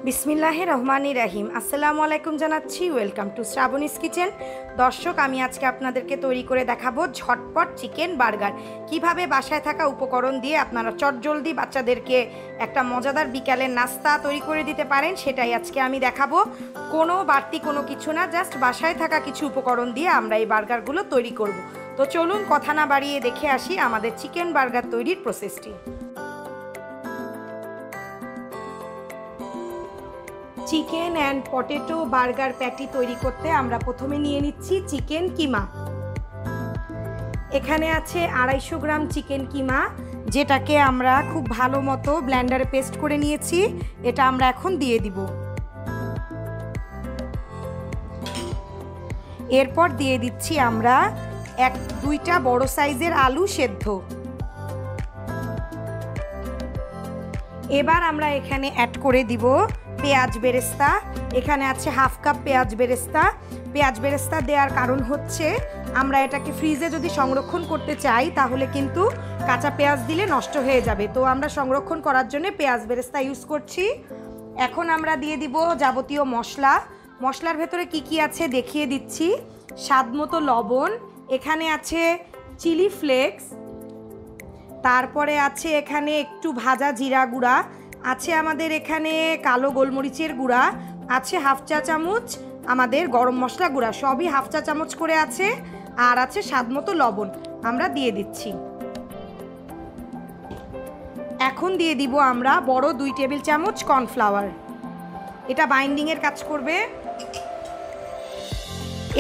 বিসমিল্লাহির রহমানির রহিম। আসসালামু আলাইকুম জানাচ্ছি, ওয়েলকাম টু শ্রাবণীস কিচেন। দর্শক, আমি আজকে আপনাদেরকে তৈরি করে দেখাবো ঝটপট চিকেন বার্গার। কিভাবে বাসায় থাকা উপকরণ দিয়ে আপনারা চটজলদি বাচ্চাদেরকে একটা মজাদার বিকালের নাস্তা তৈরি করে দিতে পারেন, সেটাই আজকে আমি দেখাবো। কোনো বাড়তি কোনো কিছু না, জাস্ট বাসায় থাকা কিছু উপকরণ দিয়ে আমরা এই বার্গারগুলো তৈরি করব। তো চলুন কথা না বাড়িয়ে দেখে আসি আমাদের চিকেন বার্গার তৈরির প্রসেসটি। Chicken and potato burger patty তৈরি করতে আমরা প্রথমে নিয়ে নিচ্ছি চিকেন কিমা। এখানে আছে 250 গ্রাম চিকেন কিমা, যেটাকে আমরা খুব ভালো মতো ব্লেন্ডারে পেস্ট করে নিয়েছি। এটা আমরা এখন দিয়ে দিব। এরপর দিয়ে দিচ্ছি আমরা দুইটা বড় সাইজের আলু সেদ্ধ। এবার আমরা এখানে অ্যাড করে দিব পেঁয়াজ বেরেস্তা। এখানে আছে হাফ কাপ পেঁয়াজ বেরেস্তা। পেঁয়াজ বেরেস্তা দেওয়ার কারণ হচ্ছে আমরা এটাকে ফ্রিজে যদি সংরক্ষণ করতে চাই তাহলে কিন্তু কাঁচা পেঁয়াজ দিলে নষ্ট হয়ে যাবে, তো আমরা সংরক্ষণ করার জন্য পেঁয়াজ বেরেস্তা ইউজ করছি। এখন আমরা দিয়ে দিব যাবতীয় মশলা। মশলার ভেতরে কি কি আছে দেখিয়ে দিচ্ছি। স্বাদ মতো লবণ, এখানে আছে চিলি ফ্লেক্স, তারপরে আছে এখানে একটু ভাজা জিরা গুঁড়া, আছে আমাদের এখানে কালো গোলমরিচের গুঁড়া, আছে হাফ চা চামচ আমাদের গরম মশলা গুঁড়া, সবই হাফ চা চামচ করে আছে। আর আছে স্বাদ মতো লবণ, আমরা দিয়ে দিচ্ছি। এখন দিয়ে দিব আমরা বড় 2 টেবিল চামচ কর্নফ্লাওয়ার, এটা বাইন্ডিংয়ের কাজ করবে।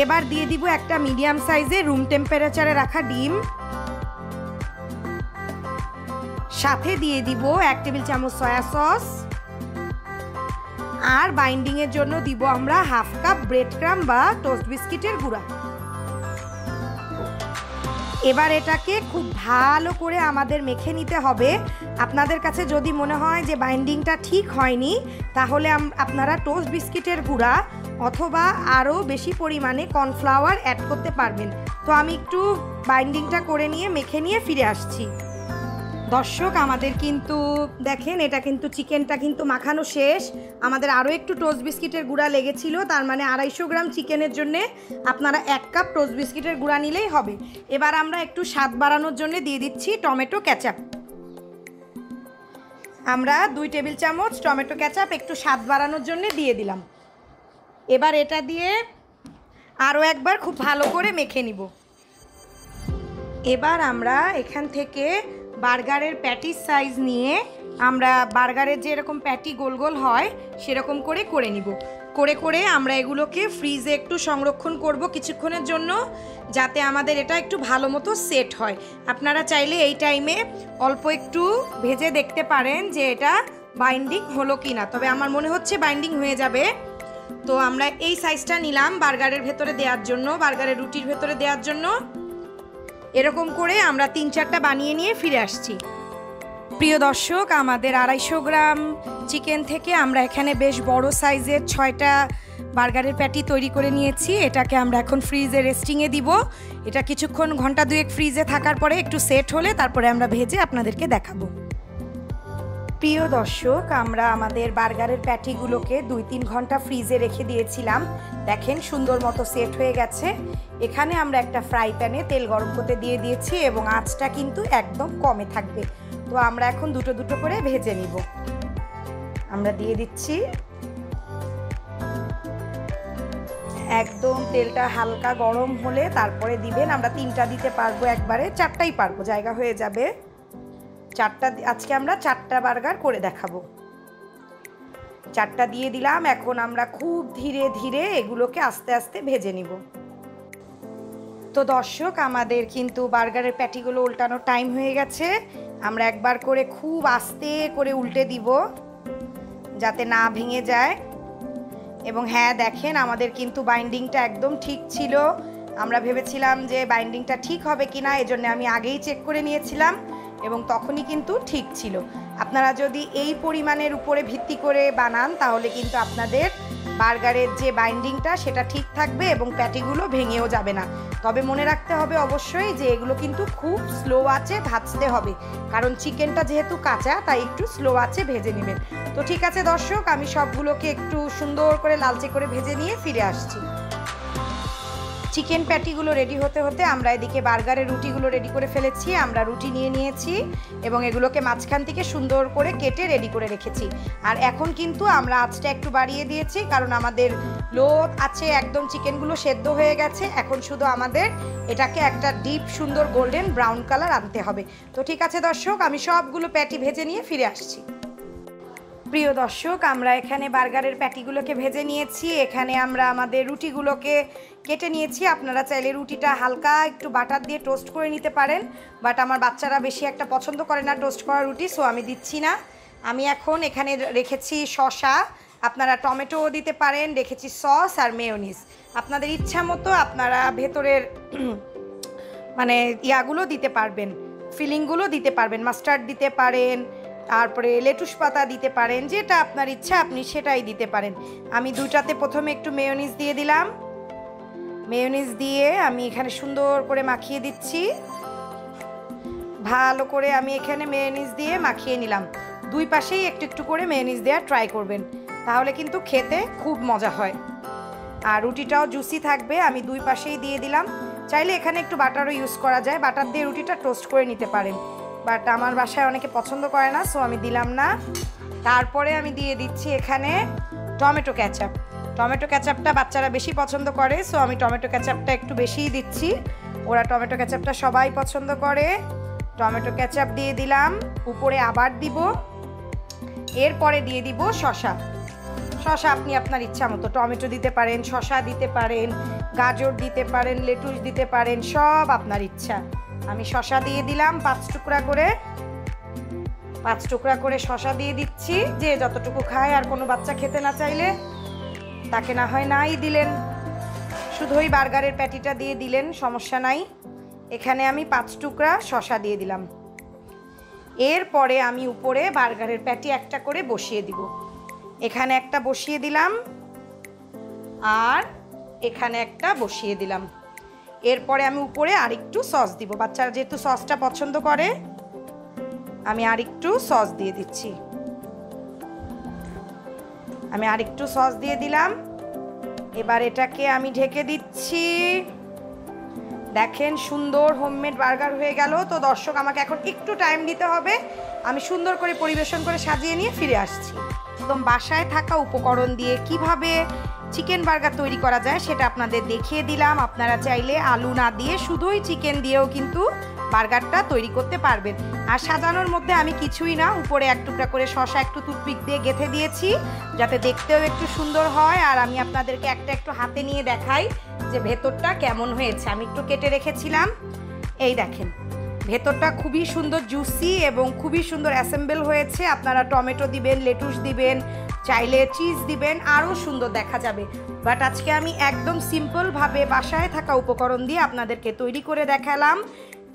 এবার দিয়ে দিব একটা মিডিয়াম সাইজের রুম টেম্পারেচারে রাখা ডিম, সাথে দিয়ে দিব 1 টেবিল চামচ সয়া সস, আর বাইন্ডিংয়ের জন্য দিব আমরা হাফ কাপ ব্রেড ক্রাম্ব বা টোস্ট বিস্কিটের গুঁড়া। এবার এটাকে খুব ভালো করে আমাদের মেখে নিতে হবে। আপনাদের কাছে যদি মনে হয় যে বাইন্ডিংটা ঠিক হয়নি, তাহলে আপনারা টোস্ট বিস্কিটের গুঁড়া অথবা আরও বেশি পরিমাণে কর্নফ্লাওয়ার অ্যাড করতে পারবেন। তো আমি একটু বাইন্ডিংটা করে নিয়ে মেখে নিয়ে ফিরে আসছি। দর্শক, আমাদের কিন্তু দেখেন এটা কিন্তু চিকেনটা কিন্তু মাখানো শেষ। আমাদের আরও একটু টোস্ট বিস্কিটের গুঁড়া লেগেছিল, তার মানে 250 গ্রাম চিকেনের জন্যে আপনারা 1 কাপ টোস্ট বিস্কিটের গুঁড়া নিলেই হবে। এবার আমরা একটু স্বাদ বাড়ানোর জন্য দিয়ে দিচ্ছি টমেটো ক্যাচাপ। আমরা 2 টেবিল চামচ টমেটো ক্যাচাপ একটু স্বাদ বাড়ানোর জন্য দিয়ে দিলাম। এবার এটা দিয়ে আরও একবার খুব ভালো করে মেখে নিব। এবার আমরা এখান থেকে বার্গারের প্যাটির সাইজ নিয়ে আমরা বার্গারের যে এরকম প্যাটি গোল গোল হয় সেরকম করে নিব। করে আমরা এগুলোকে ফ্রিজে একটু সংরক্ষণ করব কিছুক্ষণের জন্য, যাতে আমাদের এটা একটু ভালো মতো সেট হয়। আপনারা চাইলে এই টাইমে অল্প একটু ভেজে দেখতে পারেন যে এটা বাইন্ডিং হলো কি না, তবে আমার মনে হচ্ছে বাইন্ডিং হয়ে যাবে। তো আমরা এই সাইজটা নিলাম বার্গারের ভেতরে দেওয়ার জন্য, বার্গারের রুটির ভেতরে দেওয়ার জন্য। এরকম করে আমরা 3-4টা বানিয়ে নিয়ে ফিরে আসছি। প্রিয় দর্শক, আমাদের 250 গ্রাম চিকেন থেকে আমরা এখানে বেশ বড় সাইজের 6টা বার্গারের প্যাটি তৈরি করে নিয়েছি। এটাকে আমরা এখন ফ্রিজে রেস্টিংয়ে দিব। এটা কিছুক্ষণ ঘন্টা 2 ফ্রিজে থাকার পরে একটু সেট হলে তারপরে আমরা ভেজে আপনাদেরকে দেখাবো। প্রিয় দর্শক, আমরা আমাদের বার্গারের প্যাটিগুলোকে 2-3 ঘন্টা ফ্রিজে রেখে দিয়েছিলাম। দেখেন সুন্দর মতো সেট হয়ে গেছে। এখানে আমরা একটা ফ্রাই প্যানে তেল গরম করতে দিয়ে দিয়েছি এবং আঁচটা কিন্তু একদম কমে থাকবে। তো আমরা এখন দুটো দুটো করে ভেজে নিব। আমরা দিয়ে দিচ্ছি, একদম তেলটা হালকা গরম হলে তারপরে দিবেন। আমরা 3টা দিতে পারবো একবারে, 4টাই পারবো, জায়গা হয়ে যাবে। 4টা আজকে আমরা 4টা বার্গার করে দেখাবো। 4টা দিয়ে দিলাম। এখন আমরা খুব ধীরে ধীরে এগুলোকে আস্তে আস্তে ভেজে নিব। তো দর্শক, আমাদের কিন্তু বার্গারের প্যাটিগুলো উল্টানোর টাইম হয়ে গেছে। আমরা একবার করে খুব আস্তে করে উল্টে দিব যাতে না ভেঙে যায়। এবং হ্যাঁ, দেখেন আমাদের কিন্তু বাইন্ডিংটা একদম ঠিক ছিল। আমরা ভেবেছিলাম যে বাইন্ডিংটা ঠিক হবে কিনা, এজন্য আমি আগেই চেক করে নিয়েছিলাম এবং তখনই কিন্তু ঠিক ছিল। আপনারা যদি এই পরিমাণের উপরে ভিত্তি করে বানান তাহলে কিন্তু আপনাদের বার্গারের যে বাইন্ডিংটা সেটা ঠিক থাকবে এবং প্যাটিগুলো ভেঙেও যাবে না। তবে মনে রাখতে হবে অবশ্যই যে এগুলো কিন্তু খুব স্লো আঁচে ভাজতে হবে, কারণ চিকেনটা যেহেতু কাঁচা তাই একটু স্লো আঁচে ভেজে নেবেন। তো ঠিক আছে দর্শক, আমি সবগুলোকে একটু সুন্দর করে লালচে করে ভেজে নিয়ে ফিরে আসছি। চিকেন প্যাটিগুলো রেডি হতে হতে আমরা এদিকে বার্গারের রুটিগুলো রেডি করে ফেলেছি। আমরা রুটি নিয়ে নিয়েছি এবং এগুলোকে মাঝখান থেকে সুন্দর করে কেটে রেডি করে রেখেছি। আর এখন কিন্তু আমরা আঁচটা একটু বাড়িয়ে দিয়েছি, কারণ আমাদের লো আছে একদম চিকেনগুলো সেদ্ধ হয়ে গেছে। এখন শুধু আমাদের এটাকে একটা ডিপ সুন্দর গোল্ডেন ব্রাউন কালার আনতে হবে। তো ঠিক আছে দর্শক, আমি সবগুলো প্যাটি ভেজে নিয়ে ফিরে আসছি। প্রিয় দর্শক, আমরা এখানে বার্গারের প্যাটিগুলোকে ভেজে নিয়েছি। এখানে আমরা আমাদের রুটিগুলোকে কেটে নিয়েছি। আপনারা চাইলে রুটিটা হালকা একটু বাটার দিয়ে টোস্ট করে নিতে পারেন, বাট আমার বাচ্চারা বেশি একটা পছন্দ করে না টোস্ট করা রুটি, সো আমি দিচ্ছি না। আমি এখন এখানে রেখেছি শসা, আপনারা টমেটোও দিতে পারেন, রেখেছি সস আর মেয়োনিজ। আপনাদের ইচ্ছা মতো আপনারা ভেতরের মানে ইয়াগুলো দিতে পারবেন, ফিলিংগুলো দিতে পারবেন, মাস্টার্ড দিতে পারেন, তারপরে লেটুস পাতা দিতে পারেন, যেটা আপনার ইচ্ছা আপনি সেটাই দিতে পারেন। আমি দুইটাতে প্রথমে একটু মেয়োনিজ দিয়ে দিলাম। মেয়োনিজ দিয়ে আমি এখানে সুন্দর করে মাখিয়ে দিচ্ছি। ভালো করে আমি এখানে মেয়োনিজ দিয়ে মাখিয়ে নিলাম। দুই পাশেই একটু একটু করে মেয়োনিজ দেওয়া ট্রাই করবেন, তাহলে কিন্তু খেতে খুব মজা হয় আর রুটিটাও জুসি থাকবে। আমি দুই পাশেই দিয়ে দিলাম। চাইলে এখানে একটু বাটারও ইউজ করা যায়, বাটার দিয়ে রুটিটা টোস্ট করে নিতে পারেন, বাট আমার বাসায় অনেকে পছন্দ করে না, সো আমি দিলাম না। তারপরে আমি দিয়ে দিচ্ছি এখানে টমেটো ক্যাচাপ। টমেটো ক্যাচাপটা বাচ্চারা বেশি পছন্দ করে, সো আমি টমেটো ক্যাচাপটা একটু বেশিই দিচ্ছি। ওরা টমেটো ক্যাচাপটা সবাই পছন্দ করে। টমেটো ক্যাচাপ দিয়ে দিলাম, উপরে আবার দিব। এরপরে দিয়ে দিব শসা। শসা আপনি আপনার ইচ্ছা মতো টমেটো দিতে পারেন, শসা দিতে পারেন, গাজর দিতে পারেন, লেটুস দিতে পারেন, সব আপনার ইচ্ছা। আমি শসা দিয়ে দিলাম 5 টুকরা করে। 5 টুকরা করে শসা দিয়ে দিচ্ছি, যে যতটুকু খায়। আর কোনো বাচ্চা খেতে না চাইলে তাকে না হয় নাই দিলেন, শুধু ওই বার্গারের প্যাটিটা দিয়ে দিলেন, সমস্যা নাই। এখানে আমি 5 টুকরা শসা দিয়ে দিলাম। এরপরে আমি উপরে বার্গারের প্যাটি একটা করে বসিয়ে দিব। এখানে একটা বসিয়ে দিলাম আর এখানে একটা বসিয়ে দিলাম। এরপরে আমি উপরে আরেকটু সস দিব, বাচ্চারা যেহেতু সসটা পছন্দ করে আমি আরেকটু সস দিয়ে দিচ্ছি। আমি আরেকটু সস দিয়ে দিলাম। এবার এটাকে আমি ঢেকে দিচ্ছি। দেখেন সুন্দর হোমমেড বার্গার হয়ে গেল। তো দর্শক, আমাকে এখন একটু টাইম দিতে হবে, আমি সুন্দর করে পরিবেশন করে সাজিয়ে নিয়ে ফিরে আসছি। একদম বাসায় থাকা উপকরণ দিয়ে কিভাবে চিকেন বার্গার তৈরি করা যায় সেটা আপনাদের দেখিয়ে দিলাম। আপনারা চাইলে আলু না দিয়ে শুধুই চিকেন দিয়েও কিন্তু বার্গারটা তৈরি করতে পারবেন। আর সাজানোর মধ্যে আমি কিছুই না, উপরে এক টুকরা করে শসা একটু টুথপিক দিয়ে গেঁথে দিয়েছি, যাতে দেখতেও একটু সুন্দর হয়। আর আমি আপনাদেরকে একটা একটু হাতে নিয়ে দেখাই যে ভেতরটা কেমন হয়েছে। আমি একটু কেটে রেখেছিলাম, এই দেখেন ভেতরটা খুবই সুন্দর জুসি এবং খুবই সুন্দর অ্যাসেম্বল হয়েছে। আপনারা টমেটো দিবেন, লেটুস দিবেন, চাইলে চিজ দিবেন, আরও সুন্দর দেখা যাবে। বাট আজকে আমি একদম সিম্পলভাবে বাসায় থাকা উপকরণ দিয়ে আপনাদেরকে তৈরি করে দেখালাম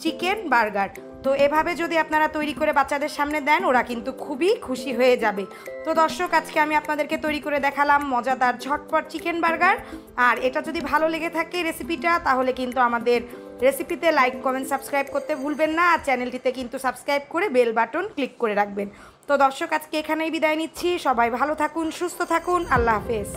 চিকেন বার্গার। তো এভাবে যদি আপনারা তৈরি করে বাচ্চাদের সামনে দেন, ওরা কিন্তু খুবই খুশি হয়ে যাবে। তো দর্শক, আজকে আমি আপনাদেরকে তৈরি করে দেখালাম মজাদার ঝটপট চিকেন বার্গার। আর এটা যদি ভালো লেগে থাকে রেসিপিটা, তাহলে কিন্তু আমাদের রেসিপিতে লাইক, কমেন্ট, সাবস্ক্রাইব করতে ভুলবেন না। আর চ্যানেলটিতে কিন্তু সাবস্ক্রাইব করে বেল বাটন ক্লিক করে রাখবেন। তো দর্শক, আজকে এখানেই বিদায় নিচ্ছি। সবাই ভালো থাকুন, সুস্থ থাকুন, আল্লাহ হাফেজ।